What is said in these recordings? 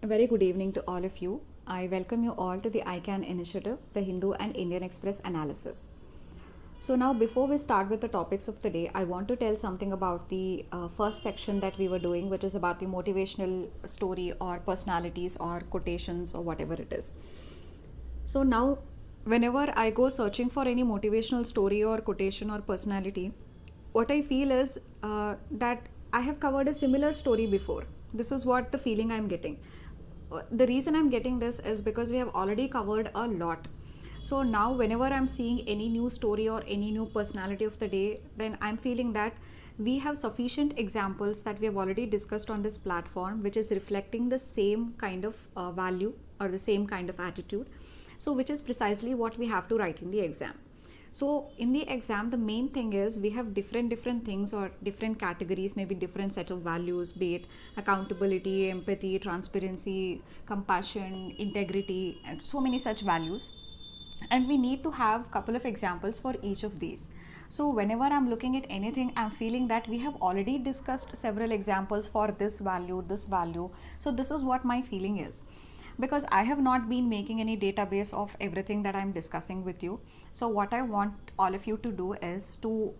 A very good evening to all of you. I welcome you all to the ICANN initiative, the Hindu and Indian Express analysis. So, now before we start with the topics of the day, I want to tell something about the first section that we were doing, which is about the motivational story or personalities or quotations or whatever it is. So, now whenever I go searching for any motivational story or quotation or personality, what I feel is that I have covered a similar story before. This is what the feeling I'm getting. The reason I'm getting this is because we have already covered a lot. So now, whenever I'm seeing any new story or any new personality of the day, then I'm feeling that we have sufficient examples that we have already discussed on this platform, which is reflecting the same kind of value or the same kind of attitude. So, which is precisely what we have to write in the exam. So in the exam, the main thing is we have different things or different categories, maybe different set of values, be it accountability, empathy, transparency, compassion, integrity, and so many such values. And we need to have couple of examples for each of these. So whenever I'm looking at anything, I'm feeling that we have already discussed several examples for this value, this value. So this is what my feeling is, because I have not been making any database of everything that I'm discussing with you. So what I want all of you to do is to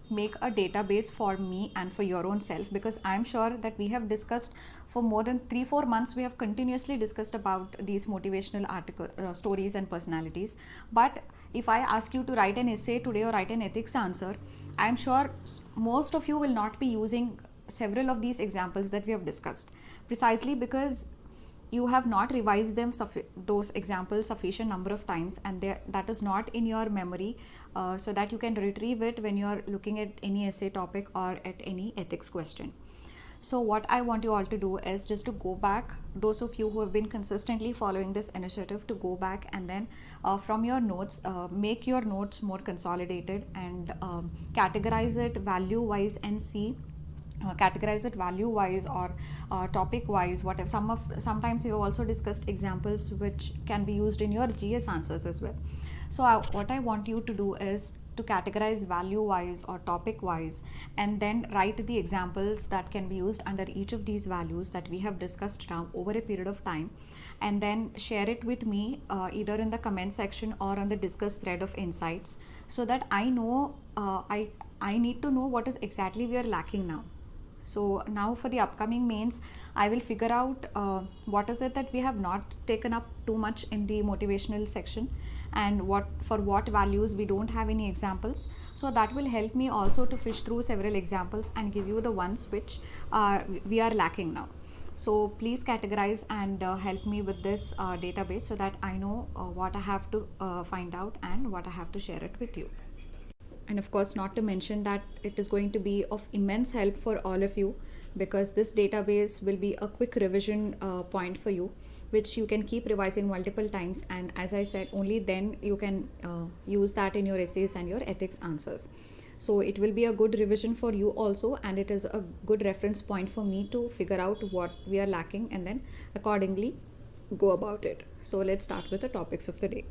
make a database for me and for your own self, because I'm sure that we have discussed for more than 3-4 months, we have continuously discussed about these motivational article stories and personalities. But if I ask you to write an essay today or write an ethics answer, I'm sure most of you will not be using several of these examples that we have discussed, precisely because you have not revised them those examples sufficient number of times, and that is not in your memory, so that you can retrieve it when you are looking at any essay topic or at any ethics question. So what I want you all to do is just to go back, those of you who have been consistently following this initiative, to go back and then from your notes, make your notes more consolidated and categorize it value wise and see, categorize it value wise or topic wise, whatever. Sometimes we have also discussed examples which can be used in your GS answers as well. So what I want you to do is to categorize value wise or topic wise, and then write the examples that can be used under each of these values that we have discussed now over a period of time, and then share it with me either in the comment section or on the discuss thread of insights, so that I know I need to know what is exactly we are lacking now. So now for the upcoming mains, I will figure out what is it that we have not taken up too much in the motivational section, and for what values we don't have any examples. So that will help me also to fish through several examples and give you the ones which we are lacking now. So please categorize and help me with this database, so that I know what I have to find out and what I have to share it with you. And of course, not to mention that it is going to be of immense help for all of you, because this database will be a quick revision point for you, which you can keep revising multiple times, and as I said, only then you can use that in your essays and your ethics answers. So it will be a good revision for you also, and it is a good reference point for me to figure out what we are lacking and then accordingly go about it. So let's start with the topics of the day.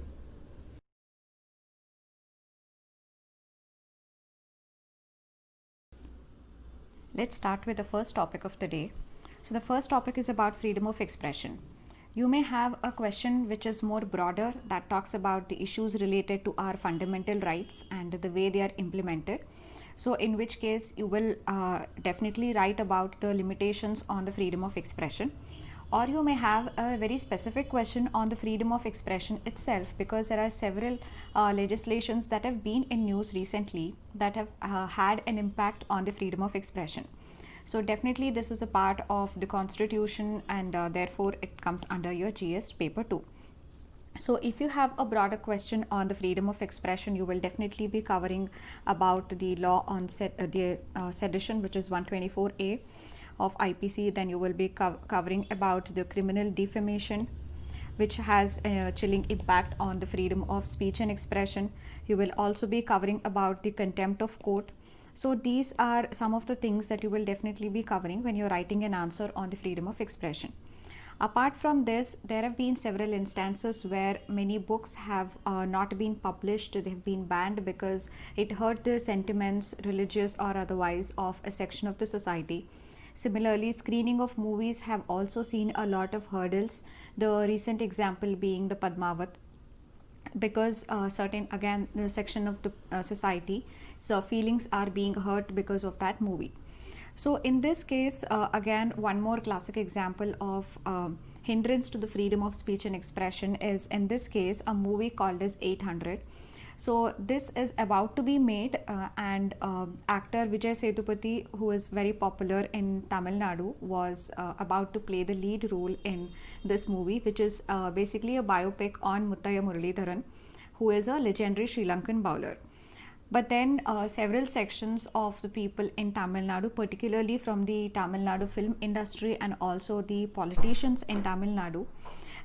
Let's start with the first topic of the day. So the first topic is about freedom of expression. You may have a question which is more broader, that talks about the issues related to our fundamental rights and the way they are implemented. So in which case you will definitely write about the limitations on the freedom of expression. Or you may have a very specific question on the freedom of expression itself, because there are several legislations that have been in news recently that have had an impact on the freedom of expression. So definitely this is a part of the constitution, and therefore it comes under your GS paper 2. So if you have a broader question on the freedom of expression, you will definitely be covering about the law on sedition, which is 124A of IPC. Then you will be covering about the criminal defamation, which has a chilling impact on the freedom of speech and expression. You will also be covering about the contempt of court. So these are some of the things that you will definitely be covering when you're writing an answer on the freedom of expression. Apart from this, there have been several instances where many books have not been published. They have been banned because it hurt the sentiments, religious or otherwise, of a section of the society. Similarly, screening of movies have also seen a lot of hurdles. The recent example being the Padmavat, because certain again the section of the society, so feelings are being hurt because of that movie. So in this case, again, one more classic example of hindrance to the freedom of speech and expression is, in this case, a movie called as 800. So this is about to be made, and actor Vijay Sethupathi, who is very popular in Tamil Nadu, was about to play the lead role in this movie, which is basically a biopic on Muttaya Muralidharan, who is a legendary Sri Lankan bowler. But then several sections of the people in Tamil Nadu, particularly from the Tamil Nadu film industry and also the politicians in Tamil Nadu,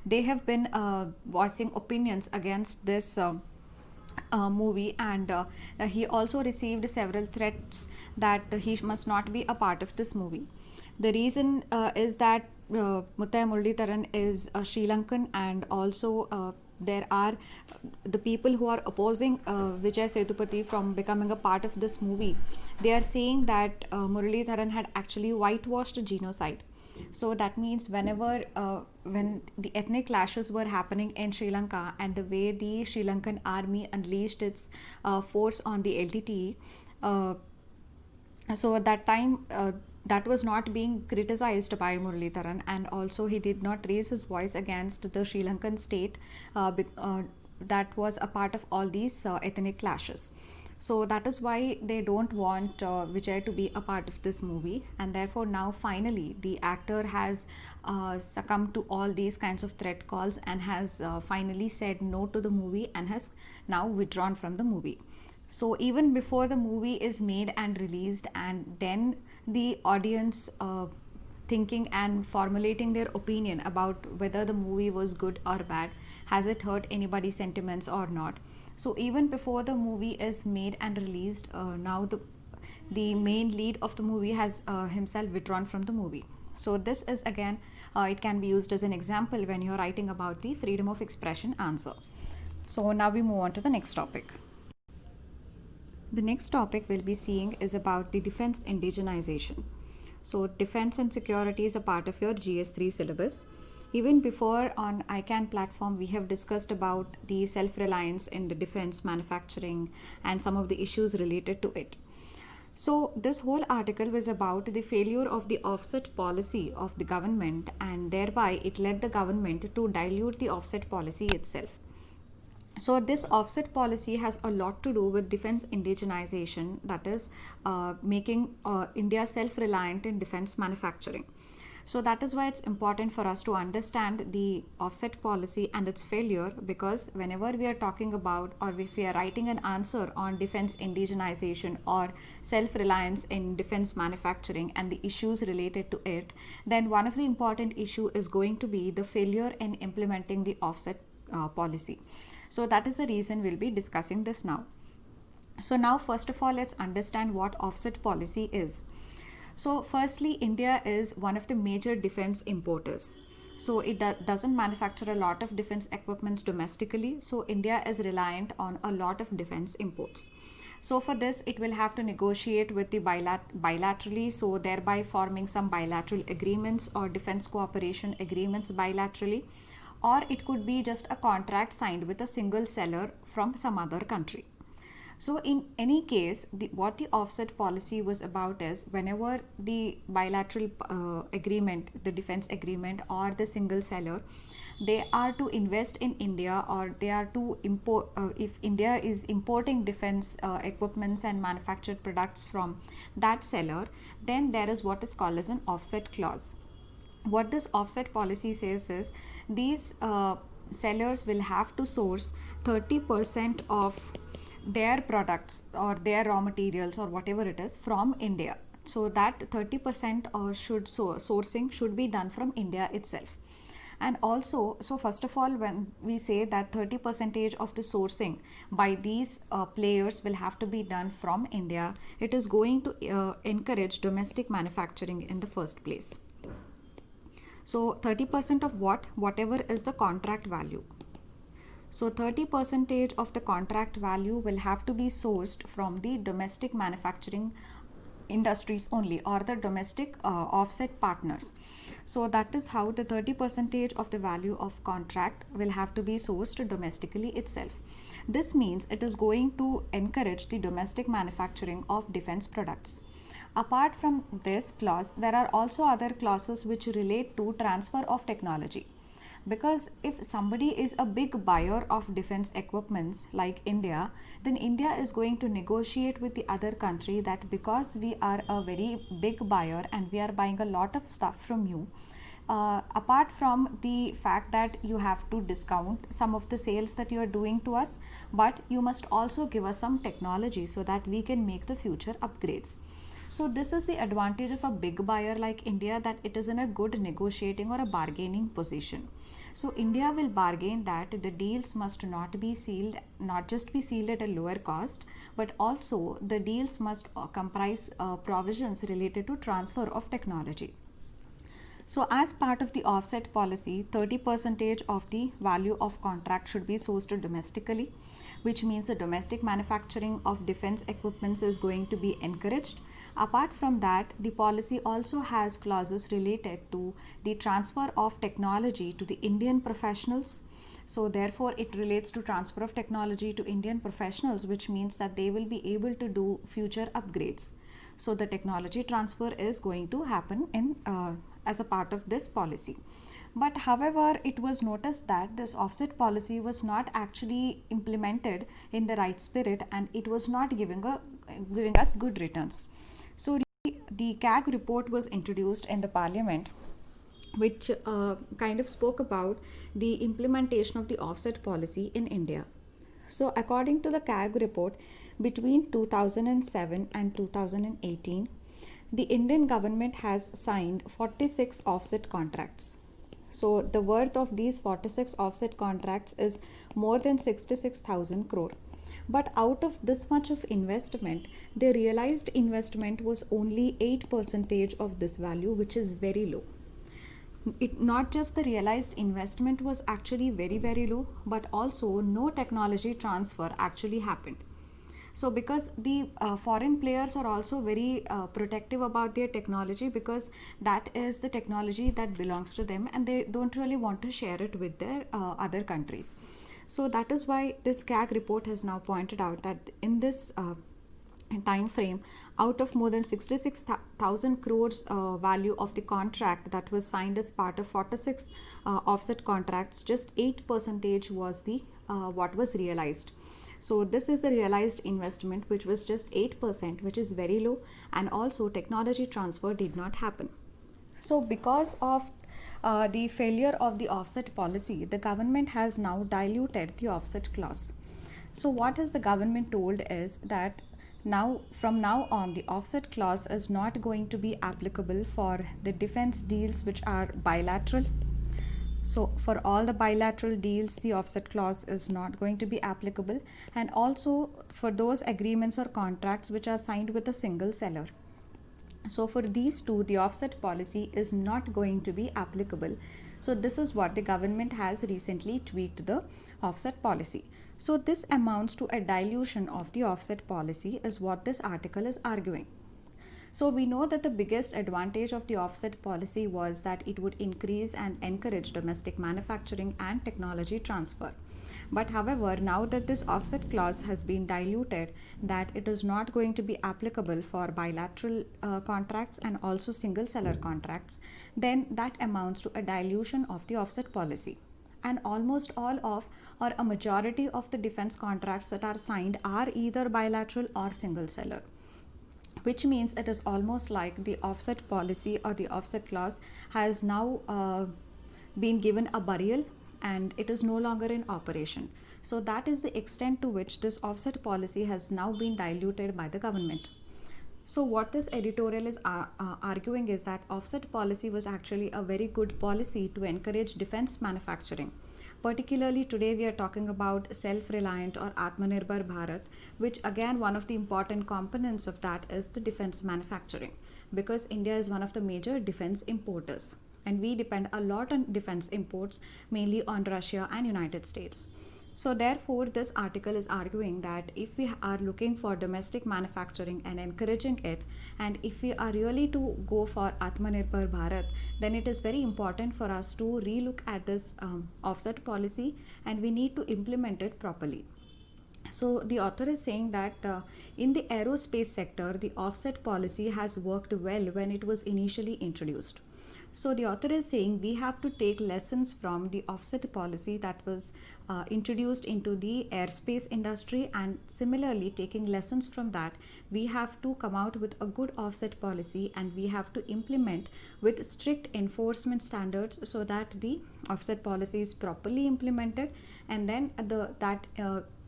they have been voicing opinions against this movie, and he also received several threats that he must not be a part of this movie. The reason is that Muttaya Muralidharan is a Sri Lankan, and also there are the people who are opposing Vijay Sethupathi from becoming a part of this movie. They are saying that Muralidharan had actually whitewashed genocide. So that means whenever when the ethnic clashes were happening in Sri Lanka, and the way the Sri Lankan army unleashed its force on the LTTE, so at that time that was not being criticized by Muralidharan, and also he did not raise his voice against the Sri Lankan state that was a part of all these ethnic clashes. So that is why they don't want Vijay to be a part of this movie, and therefore now finally the actor has succumbed to all these kinds of threat calls and has finally said no to the movie and has now withdrawn from the movie. So even before the movie is made and released, and then the audience thinking and formulating their opinion about whether the movie was good or bad, has it hurt anybody's sentiments or not. So even before the movie is made and released, now the main lead of the movie has himself withdrawn from the movie. So this is again, it can be used as an example when you're writing about the freedom of expression answer. So now we move on to the next topic. The next topic we'll be seeing is about the defense indigenization. So defense and security is a part of your GS3 syllabus. Even before on ICANN platform, we have discussed about the self-reliance in the defense manufacturing and some of the issues related to it. So this whole article was about the failure of the offset policy of the government, and thereby it led the government to dilute the offset policy itself. So this offset policy has a lot to do with defense indigenization, that is making India self-reliant in defense manufacturing. So that is why it's important for us to understand the offset policy and its failure, because whenever we are talking about, or if we are writing an answer on defense indigenization or self-reliance in defense manufacturing and the issues related to it, then one of the important issue is going to be the failure in implementing the offset policy. So that is the reason we'll be discussing this now. So now first of all, let's understand what offset policy is. So firstly, India is one of the major defense importers. So it doesn't manufacture a lot of defense equipments domestically. So India is reliant on a lot of defense imports. So for this, it will have to negotiate with the bilaterally, so thereby forming some bilateral agreements or defense cooperation agreements bilaterally, or it could be just a contract signed with a single seller from some other country. So in any case, what the offset policy was about is, whenever the bilateral agreement, the defense agreement or the single seller, they are to invest in India, or they are to import, if India is importing defense equipments and manufactured products from that seller, then there is what is called as an offset clause. What this offset policy says is, these sellers will have to source 30% of their products or their raw materials or whatever it is from India. So that 30% sourcing should be done from India itself. And also, so first of all, when we say that 30% of the sourcing by these players will have to be done from India, it is going to encourage domestic manufacturing in the first place. So 30% of whatever is the contract value. So 30% of the contract value will have to be sourced from the domestic manufacturing industries only, or the domestic offset partners. So that is how the 30% of the value of contract will have to be sourced domestically itself. This means it is going to encourage the domestic manufacturing of defense products. Apart from this clause, there are also other clauses which relate to transfer of technology. Because if somebody is a big buyer of defense equipments like India, then India is going to negotiate with the other country that because we are a very big buyer and we are buying a lot of stuff from you, apart from the fact that you have to discount some of the sales that you are doing to us, but you must also give us some technology so that we can make the future upgrades. So this is the advantage of a big buyer like India, that it is in a good negotiating or a bargaining position. So India will bargain that the deals must not be sealed, not just be sealed at a lower cost, but also the deals must comprise provisions related to transfer of technology. So as part of the offset policy, 30% of the value of contract should be sourced domestically, which means the domestic manufacturing of defense equipments is going to be encouraged. Apart from that, the policy also has clauses related to the transfer of technology to the Indian professionals. So therefore, it relates to transfer of technology to Indian professionals, which means that they will be able to do future upgrades. So the technology transfer is going to happen in as a part of this policy. But however, it was noticed that this offset policy was not actually implemented in the right spirit, and it was not giving us good returns. So the CAG report was introduced in the parliament, which kind of spoke about the implementation of the offset policy in India. So according to the CAG report, between 2007 and 2018, the Indian government has signed 46 offset contracts. So the worth of these 46 offset contracts is more than 66,000 crore. But out of this much of investment, the realized investment was only 8% of this value, which is very low. It not just the realized investment was actually very low, but also no technology transfer actually happened. So because the foreign players are also very protective about their technology, because that is the technology that belongs to them and they don't really want to share it with their other countries. So that is why this CAG report has now pointed out that in this time frame, out of more than 66,000 crores value of the contract that was signed as part of 46 offset contracts, just 8% was the what was realized. So this is the realized investment, which was just 8%, which is very low, and also technology transfer did not happen. So because of the failure of the offset policy, the government has now diluted the offset clause. So what has the government told is that now from now on the offset clause is not going to be applicable for the defense deals which are bilateral. So for all the bilateral deals, the offset clause is not going to be applicable, and also for those agreements or contracts which are signed with a single seller. So for these two, the offset policy is not going to be applicable. So this is what the government has recently tweaked the offset policy. So this amounts to a dilution of the offset policy is what this article is arguing. So we know that the biggest advantage of the offset policy was that it would increase and encourage domestic manufacturing and technology transfer. But however, now that this offset clause has been diluted, that it is not going to be applicable for bilateral contracts and also single seller contracts, then that amounts to a dilution of the offset policy. And almost all of, or a majority of the defense contracts that are signed are either bilateral or single seller, which means it is almost like the offset policy or the offset clause has now been given a burial and it is no longer in operation. So that is the extent to which this offset policy has now been diluted by the government. So what this editorial is arguing is that offset policy was actually a very good policy to encourage defense manufacturing. Particularly today we are talking about self-reliant or Atmanirbhar Bharat, which again one of the important components of that is the defense manufacturing, because India is one of the major defense importers and we depend a lot on defense imports, mainly on Russia and United States. So therefore, this article is arguing that if we are looking for domestic manufacturing and encouraging it, and if we are really to go for Atmanirbhar Bharat, then it is very important for us to relook at this offset policy, and we need to implement it properly. So the author is saying that in the aerospace sector, the offset policy has worked well when it was initially introduced. So the author is saying we have to take lessons from the offset policy that was introduced into the airspace industry, and similarly taking lessons from that, we have to come out with a good offset policy, and we have to implement with strict enforcement standards so that the offset policy is properly implemented, and then that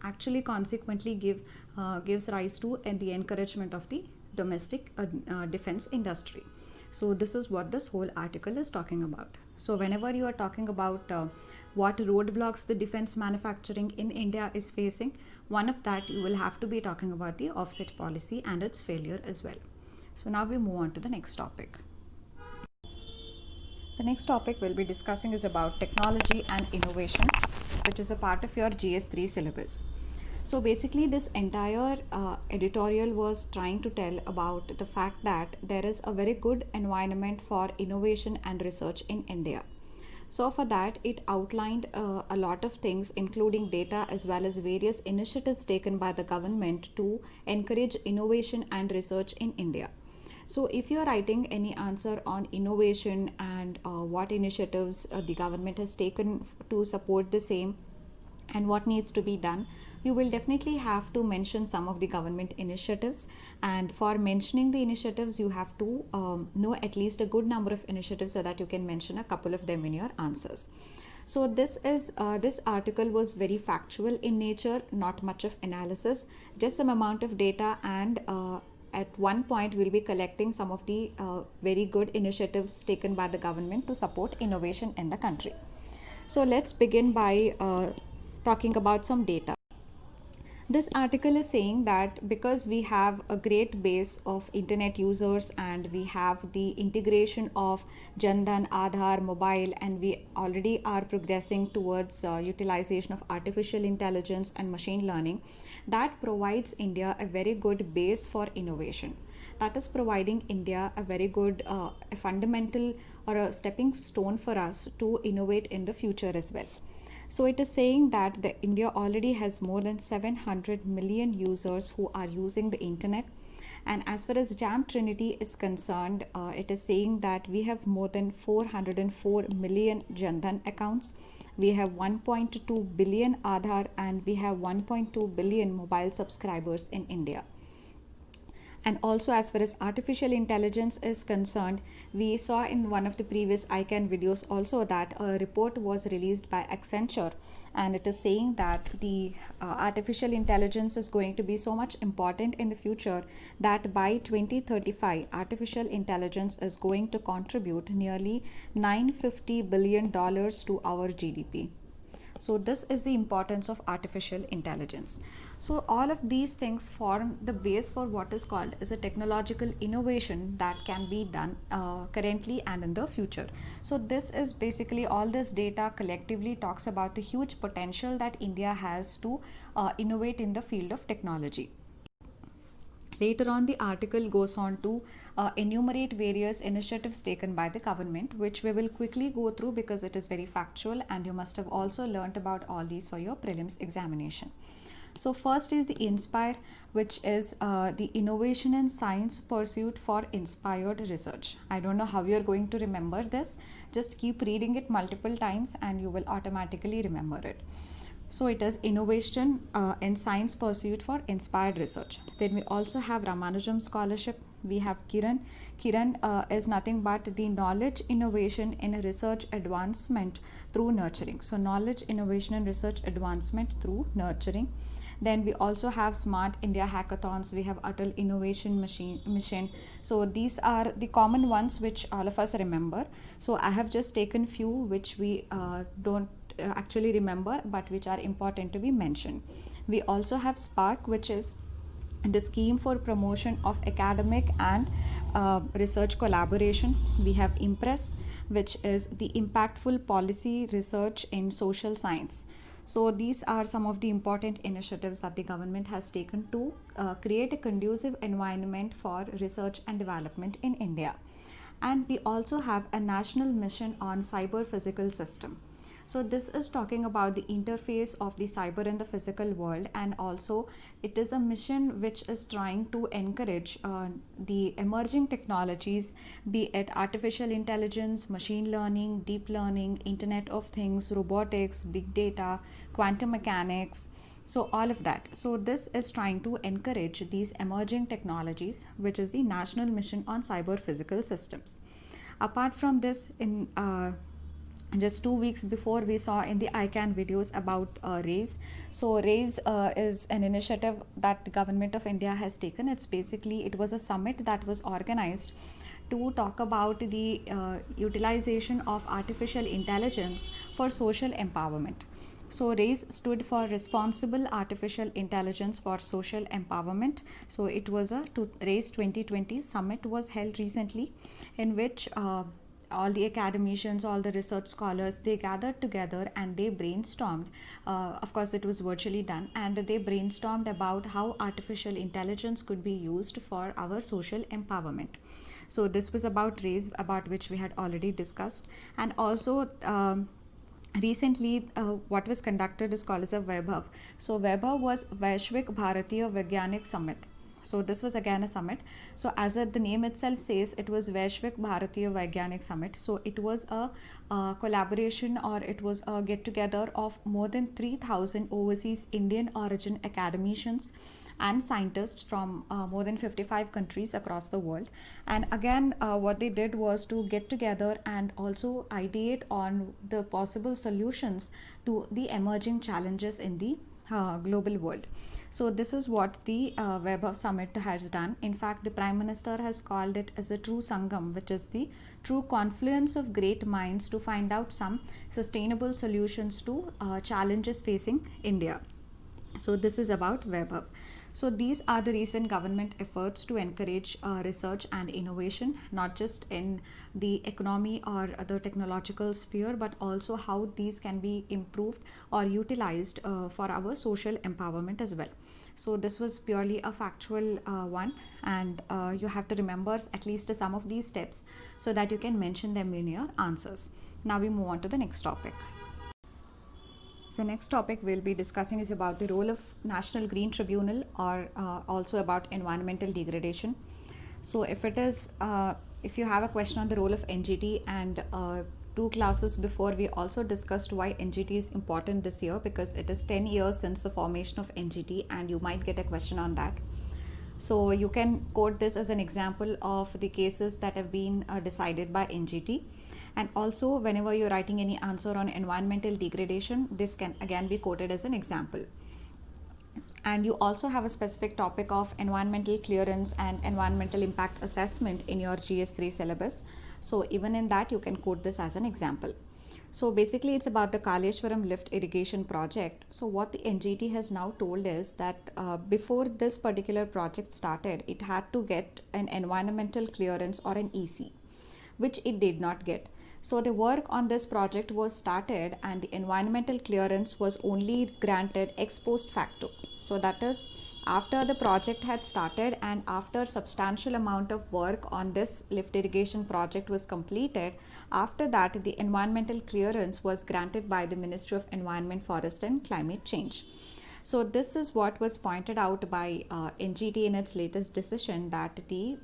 actually consequently gives rise to the encouragement of the domestic defense industry. So this is what this whole article is talking about. So whenever you are talking about what roadblocks the defense manufacturing in India is facing, one of that you will have to be talking about the offset policy and its failure as well. So now we move on to the next topic. The next topic we'll be discussing is about technology and innovation, which is a part of your GS3 syllabus. So basically, this entire editorial was trying to tell about the fact that there is a very good environment for innovation and research in India. So for that, it outlined a lot of things, including data as well as various initiatives taken by the government to encourage innovation and research in India. So if you're writing any answer on innovation and what initiatives the government has taken to support the same and what needs to be done, you will definitely have to mention some of the government initiatives. And for mentioning the initiatives, you have to know at least a good number of initiatives so that you can mention a couple of them in your answers. So this article was very factual in nature, not much of analysis, just some amount of data, and at one point we'll be collecting some of the very good initiatives taken by the government to support innovation in the country. So let's begin by talking about some data. This article is saying that because we have a great base of internet users and we have the integration of Jan Dhan, Aadhaar, mobile, and we already are progressing towards utilization of artificial intelligence and machine learning, that provides India a very good base for innovation. That is providing India a very good a fundamental or a stepping stone for us to innovate in the future as well. So it is saying that India already has more than 700 million users who are using the internet. And as far as JAM Trinity is concerned, it is saying that we have more than 404 million Jan Dhan accounts. We have 1.2 billion Aadhaar, and we have 1.2 billion mobile subscribers in India. And also, as far as artificial intelligence is concerned, we saw in one of the previous ICANN videos also that a report was released by Accenture, and it is saying that the artificial intelligence is going to be so much important in the future that by 2035, artificial intelligence is going to contribute nearly $950 billion to our GDP. So this is the importance of artificial intelligence. So all of these things form the base for what is called as a technological innovation that can be done currently and in the future. So this is basically all this data collectively talks about the huge potential that India has to innovate in the field of technology. Later on, the article goes on to enumerate various initiatives taken by the government, which we will quickly go through because it is very factual and you must have also learnt about all these for your prelims examination. So first is the INSPIRE, which is the Innovation in Science Pursuit for Inspired Research. I don't know how you're going to remember this. Just keep reading it multiple times and you will automatically remember it. So it is Innovation in Science Pursuit for Inspired Research. Then we also have Ramanujam Scholarship. We have Kiran. Kiran is nothing but the Knowledge Innovation in Research Advancement through Nurturing. So Knowledge Innovation and Research Advancement through Nurturing. Then we also have Smart India Hackathons. We have Atal Innovation Mission. So these are the common ones which all of us remember. So I have just taken few which we don't actually remember but which are important to be mentioned. We also have SPARK, which is the scheme for promotion of academic and research collaboration. We have IMPRESS, which is the impactful policy research in social science. So these are some of the important initiatives that the government has taken to create a conducive environment for research and development in India. And we also have a national mission on cyber physical system. So this is talking about the interface of the cyber and the physical world, and also it is a mission which is trying to encourage the emerging technologies, be it artificial intelligence, machine learning, deep learning, internet of things, robotics, big data, quantum mechanics, so all of that. So this is trying to encourage these emerging technologies, which is the national mission on cyber physical systems. Apart from this, in just 2 weeks before, we saw in the ICANN videos about RAISE. So RAISE is an initiative that the government of India has taken. It was a summit that was organized to talk about the utilization of artificial intelligence for social empowerment. So RAISE stood for Responsible Artificial Intelligence for Social Empowerment. So it was a RAISE 2020 summit was held recently, in which all the academicians, all the research scholars, they gathered together and they brainstormed. Of course, it was virtually done, and they brainstormed about how artificial intelligence could be used for our social empowerment. So this was about RAISE, about which we had already discussed. And also recently what was conducted is called as a Vaibhav. So Vaibhav was Vaishvik Bharatiya Vaigyanik Summit. So this was again a summit. So as the name itself says, it was Vaishvik Bharatiya Vaigyanik Summit. So it was a collaboration, or it was a get together of more than 3,000 overseas Indian origin academicians and scientists from more than 55 countries across the world. And again, what they did was to get together and also ideate on the possible solutions to the emerging challenges in the global world. So this is what the Vaibhav Summit has done. In fact, the Prime Minister has called it as a true Sangam, which is the true confluence of great minds to find out some sustainable solutions to challenges facing India. So this is about Vaibhav. So these are the recent government efforts to encourage research and innovation, not just in the economy or the technological sphere, but also how these can be improved or utilized for our social empowerment as well. So this was purely a factual one, and you have to remember at least some of these steps so that you can mention them in your answers. Now we move on to the next topic. So next topic we'll be discussing is about the role of National Green Tribunal, or also about environmental degradation. So if you have a question on the role of NGT, and 2 classes before we also discussed why NGT is important this year, because it is 10 years since the formation of NGT, and you might get a question on that. So you can quote this as an example of the cases that have been decided by NGT. And also, whenever you're writing any answer on environmental degradation, this can again be quoted as an example. And you also have a specific topic of environmental clearance and environmental impact assessment in your GS3 syllabus. So even in that, you can quote this as an example. So basically, it's about the Kaleshwaram lift irrigation project. So what the NGT has now told is that before this particular project started, it had to get an environmental clearance or an EC, which it did not get. So the work on this project was started, and the environmental clearance was only granted ex post facto. So that is, after the project had started and after substantial amount of work on this lift irrigation project was completed, after that the environmental clearance was granted by the Ministry of Environment, Forest and Climate Change. So this is what was pointed out by NGT in its latest decision, that the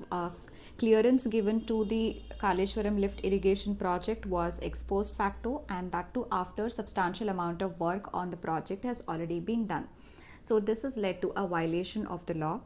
clearance given to the Kaleshwaram lift irrigation project was ex post facto, and that too after substantial amount of work on the project has already been done. So this has led to a violation of the law,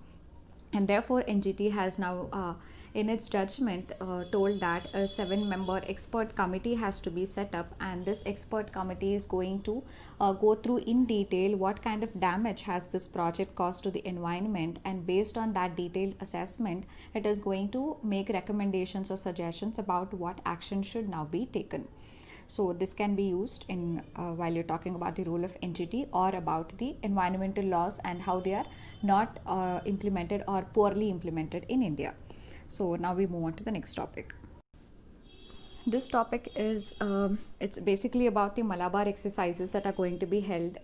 and therefore NGT has now in its judgment told that a 7-member expert committee has to be set up, and this expert committee is going to go through in detail what kind of damage has this project caused to the environment, and based on that detailed assessment, it is going to make recommendations or suggestions about what action should now be taken. So this can be used in while you're talking about the role of NGT or about the environmental laws and how they are not implemented or poorly implemented in India. So now we move on to the next topic. This topic is it's basically about the Malabar exercises that are going to be held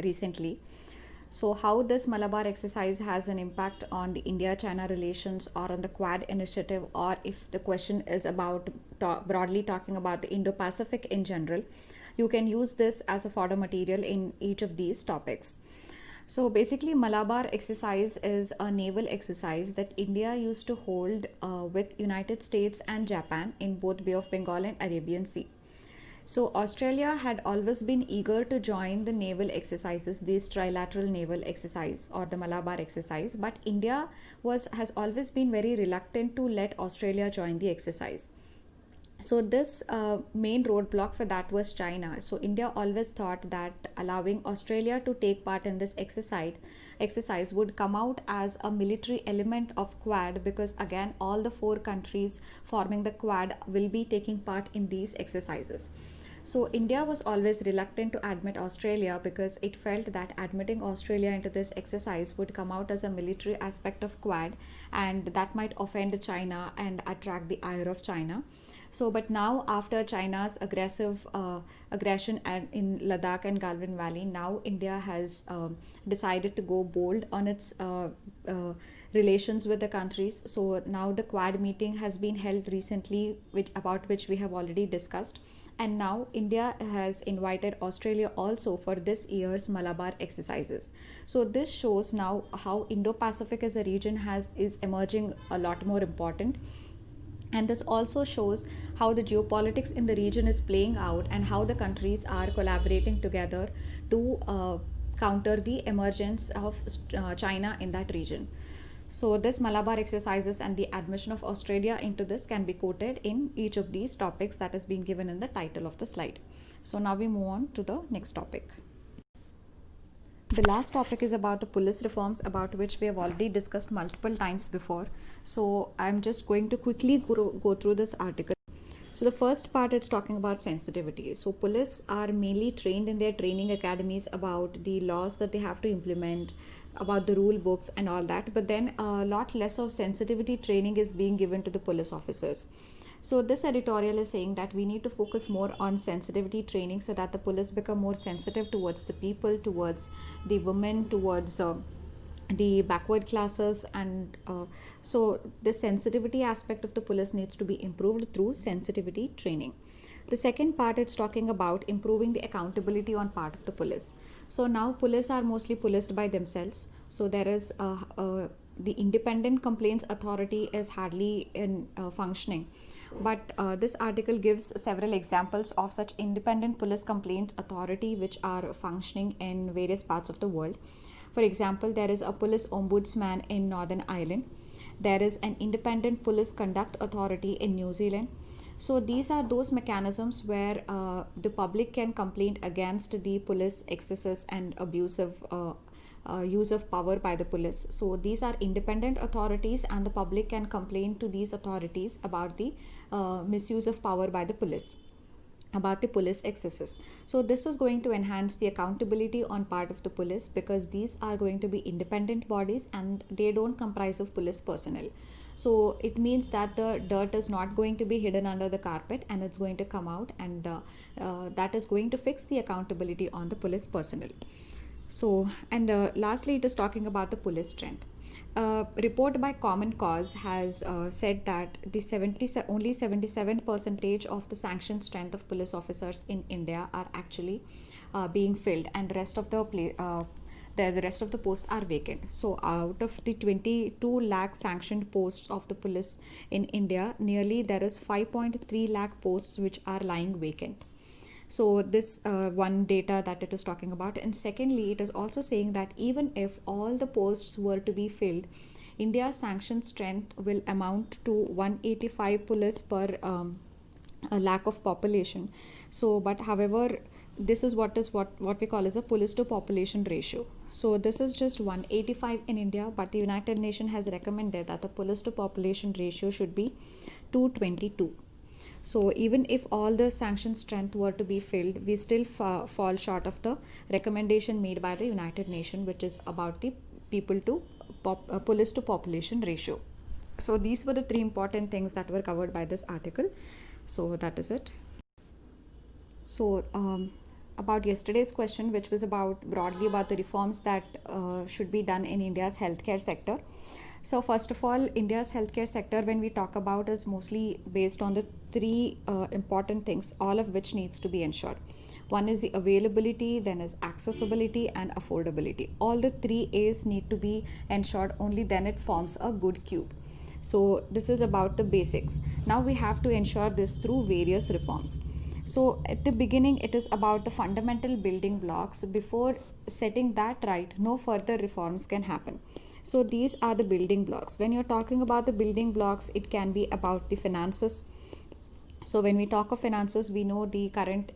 recently. So, how this Malabar exercise has an impact on the India-China relations or on the Quad initiative, or if the question is about broadly talking about the Indo-Pacific in general, you can use this as a fodder material in each of these topics. So basically, Malabar exercise is a naval exercise that India used to hold with United States and Japan in both Bay of Bengal and Arabian Sea. So Australia had always been eager to join the naval exercises, this trilateral naval exercise or the Malabar exercise, but India has always been very reluctant to let Australia join the exercise. So this main roadblock for that was China. So India always thought that allowing Australia to take part in this exercise would come out as a military element of Quad, because again all the four countries forming the Quad will be taking part in these exercises. So India was always reluctant to admit Australia because it felt that admitting Australia into this exercise would come out as a military aspect of Quad, and that might offend China and attract the ire of China. So, but now after China's aggressive aggression in Ladakh and Galwan Valley, now India has decided to go bold on its relations with the countries. So now the Quad meeting has been held recently, about which we have already discussed. And now India has invited Australia also for this year's Malabar exercises. So this shows now how Indo-Pacific as a region is emerging a lot more important, and this also shows how the geopolitics in the region is playing out and how the countries are collaborating together to counter the emergence of China in that region. So this Malabar exercises and the admission of Australia into this can be quoted in each of these topics that is being given in the title of the slide. So now we move on to the next topic. The last topic is about the police reforms, about which we have already discussed multiple times before. So I'm just going to quickly go through this article. So the first part, it's talking about sensitivity. So police are mainly trained in their training academies about the laws that they have to implement, about the rule books and all that. But then a lot less of sensitivity training is being given to the police officers. So this editorial is saying that we need to focus more on sensitivity training so that the police become more sensitive towards the people, towards the women, towards the backward classes, and so the sensitivity aspect of the police needs to be improved through sensitivity training. The second part, it's talking about improving the accountability on part of the police. So now police are mostly policed by themselves. So there is the independent complaints authority is hardly in functioning. But this article gives several examples of such independent police complaint authority which are functioning in various parts of the world. For example, there is a police ombudsman in Northern Ireland. There is an independent police conduct authority in New Zealand. So these are those mechanisms where the public can complain against the police excesses and abusive use of power by the police. So these are independent authorities, and the public can complain to these authorities about the misuse of power by the police, about the police excesses. So this is going to enhance the accountability on part of the police, because these are going to be independent bodies and they don't comprise of police personnel. So it means that the dirt is not going to be hidden under the carpet, and it's going to come out, and that is going to fix the accountability on the police personnel. So, and lastly, it is talking about the police strength. A report by Common Cause has said that only 77% of the sanctioned strength of police officers in India are actually being filled, and the rest of the rest of the posts are vacant. So out of the 22 lakh sanctioned posts of the police in India, nearly there is 5.3 lakh posts which are lying vacant. So this one data that it is talking about. And secondly, it is also saying that even if all the posts were to be filled, India's sanction strength will amount to 185 police per a lakh of population. So, but however, this is what we call as a police to population ratio. So this is just 185 in India, but the United Nations has recommended that the police to population ratio should be 222. So even if all the sanction strength were to be filled, we still fall short of the recommendation made by the United Nations, which is about the police to population ratio. So these were the three important things that were covered by this article. So that is it. So about yesterday's question, which was about broadly about the reforms that should be done in India's healthcare sector. So first of all, India's healthcare sector, when we talk about, is mostly based on the three important things, all of which needs to be ensured. One is the availability, then is accessibility and affordability. All the three A's need to be ensured, only then it forms a good cube. So this is about the basics. Now we have to ensure this through various reforms. So at the beginning, it is about the fundamental building blocks. Before setting that right, no further reforms can happen. So these are the building blocks. When you're talking about the building blocks, it can be about the finances. So when we talk of finances, we know the current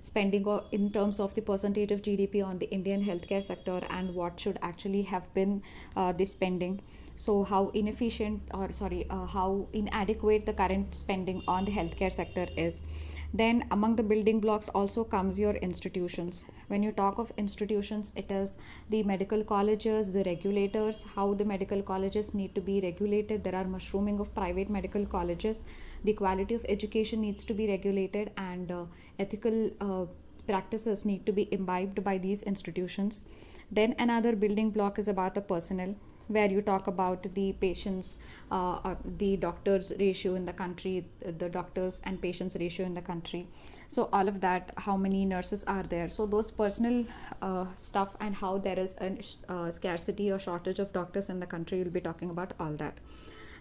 spending in terms of the percentage of GDP on the Indian healthcare sector and what should actually have been the spending. So how inefficient, or sorry, how inadequate the current spending on the healthcare sector is. Then among the building blocks also comes your institutions. When you talk of institutions, it is the medical colleges, the regulators, how the medical colleges need to be regulated. There are mushrooming of private medical colleges. The quality of education needs to be regulated, and ethical practices need to be imbibed by these institutions. Then another building block is about the personnel, where you talk about the patients, the doctors ratio in the country, the doctors and patients ratio in the country. So all of that, how many nurses are there. So those personal stuff, and how there is a scarcity or shortage of doctors in the country, we'll be talking about all that.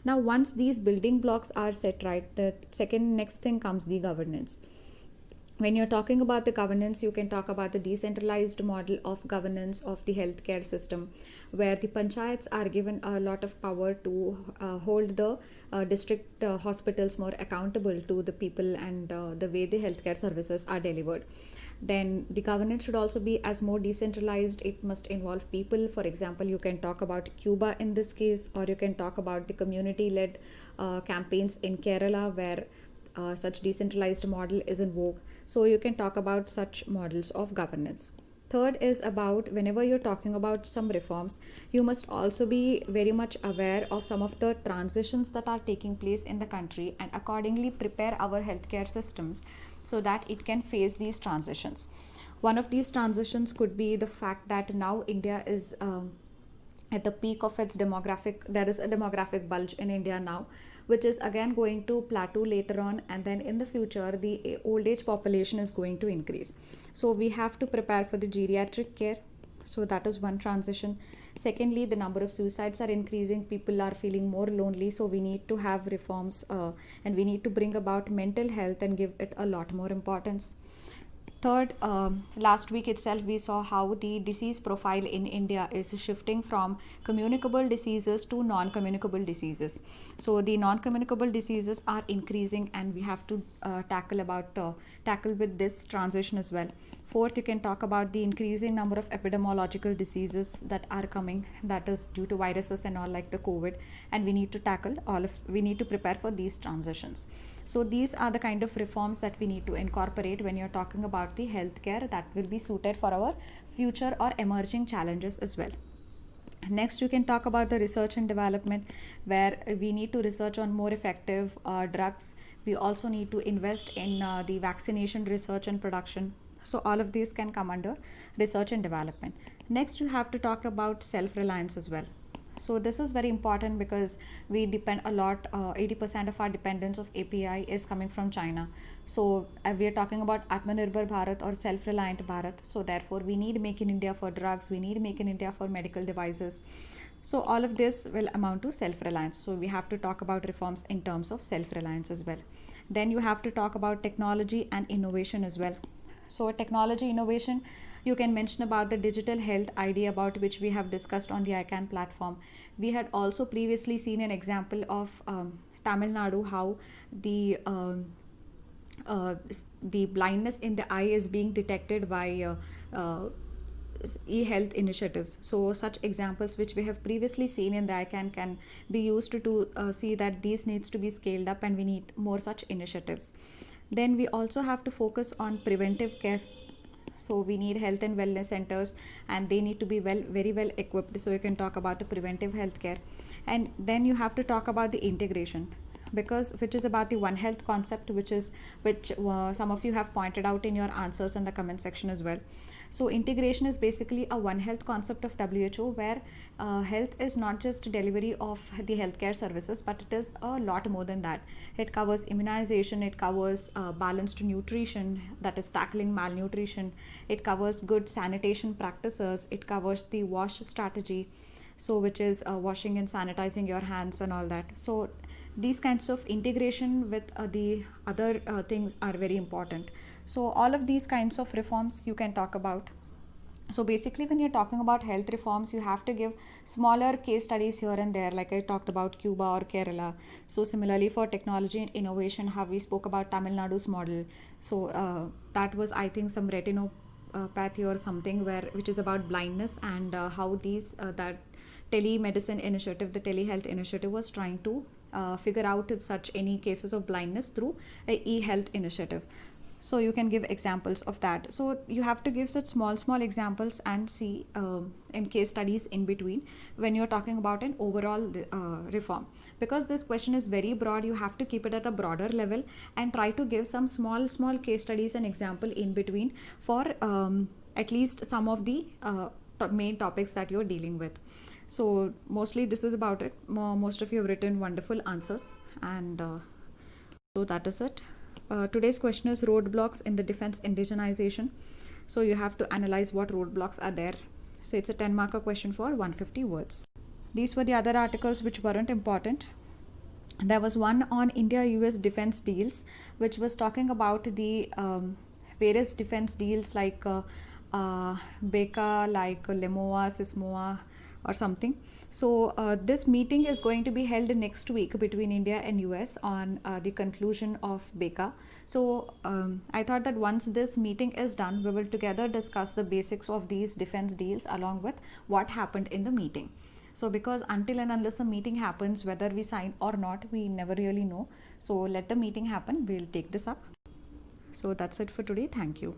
Now once these building blocks are set right, the second next thing comes the governance. When you're talking about the governance, you can talk about the decentralized model of governance of the healthcare system, where the panchayats are given a lot of power to hold the district hospitals more accountable to the people and the way the healthcare services are delivered. Then the governance should also be as more decentralized. It must involve people. For example, you can talk about Cuba in this case, or you can talk about the community-led campaigns in Kerala, where such decentralized model is in vogue. So you can talk about such models of governance. Third is about, whenever you're talking about some reforms, you must also be very much aware of some of the transitions that are taking place in the country, and accordingly prepare our healthcare systems so that it can face these transitions. One of these transitions could be the fact that now India is at the peak of its demographic. There is a demographic bulge in India now, which is again going to plateau later on, and then in the future the old age population is going to increase. So we have to prepare for the geriatric care. So that is one transition. Secondly, the number of suicides are increasing. People are feeling more lonely, so we need to have reforms, and we need to bring about mental health and give it a lot more importance. Third, last week itself, we saw how the disease profile in India is shifting from communicable diseases to non-communicable diseases. So the non-communicable diseases are increasing, and we have to tackle with this transition as well. Fourth, you can talk about the increasing number of epidemiological diseases that are coming, that is due to viruses and all, like the COVID, and we need to tackle we need to prepare for these transitions. So these are the kind of reforms that we need to incorporate when you're talking about the healthcare that will be suited for our future or emerging challenges as well. Next, you can talk about the research and development, where we need to research on more effective drugs. We also need to invest in the vaccination research and production. So all of these can come under research and development. Next, you have to talk about self-reliance as well. So this is very important because we depend a lot, 80% of our dependence of API is coming from China. So we are talking about Atmanirbhar Bharat or self-reliant Bharat. So therefore we need Make in India for drugs, we need Make in India for medical devices. So all of this will amount to self-reliance. So we have to talk about reforms in terms of self-reliance as well. Then you have to talk about technology and innovation as well. So technology innovation, you can mention about the digital health idea, about which we have discussed on the ICANN platform. We had also previously seen an example of Tamil Nadu, how the blindness in the eye is being detected by e-health initiatives. So such examples which we have previously seen in the ICANN can be used to see that these needs to be scaled up, and we need more such initiatives. Then we also have to focus on preventive care. So we need health and wellness centers, and they need to be very well equipped. So you can talk about the preventive health care. And then you have to talk about the integration, because which is about the One Health concept, which some of you have pointed out in your answers in the comment section as well. So integration is basically a One Health concept of WHO, where health is not just delivery of the healthcare services, but it is a lot more than that. It covers immunization, it covers balanced nutrition, that is tackling malnutrition, it covers good sanitation practices, it covers the wash strategy, so which is washing and sanitizing your hands and all that. So these kinds of integration with the other things are very important. So all of these kinds of reforms you can talk about. So basically, when you're talking about health reforms, you have to give smaller case studies here and there, like I talked about Cuba or Kerala. So similarly, for technology and innovation, how we spoke about Tamil Nadu's model. So that was, I think, some retinopathy or something, which is about blindness, and how that telemedicine initiative, the telehealth initiative, was trying to figure out such any cases of blindness through a e-health initiative. So you can give examples of that. So you have to give such small examples and see in case studies in between when you're talking about an overall reform. Because this question is very broad, you have to keep it at a broader level and try to give some small case studies and example in between for at least some of the main topics that you're dealing with. So mostly this is about it. Most of you have written wonderful answers, and so that is it. Today's question is roadblocks in the defense indigenization. So you have to analyze what roadblocks are there. So it's a 10-marker question for 150 words. These were the other articles which weren't important. There was one on India-US defense deals, which was talking about the various defense deals like BECA, like LEMOA, SISMOA, or something. So this meeting is going to be held next week between India and US on the conclusion of BECA. So I thought that once this meeting is done, we will together discuss the basics of these defense deals along with what happened in the meeting. So because until and unless the meeting happens, whether we sign or not, we never really know. So let the meeting happen. We'll take this up. So that's it for today. Thank you.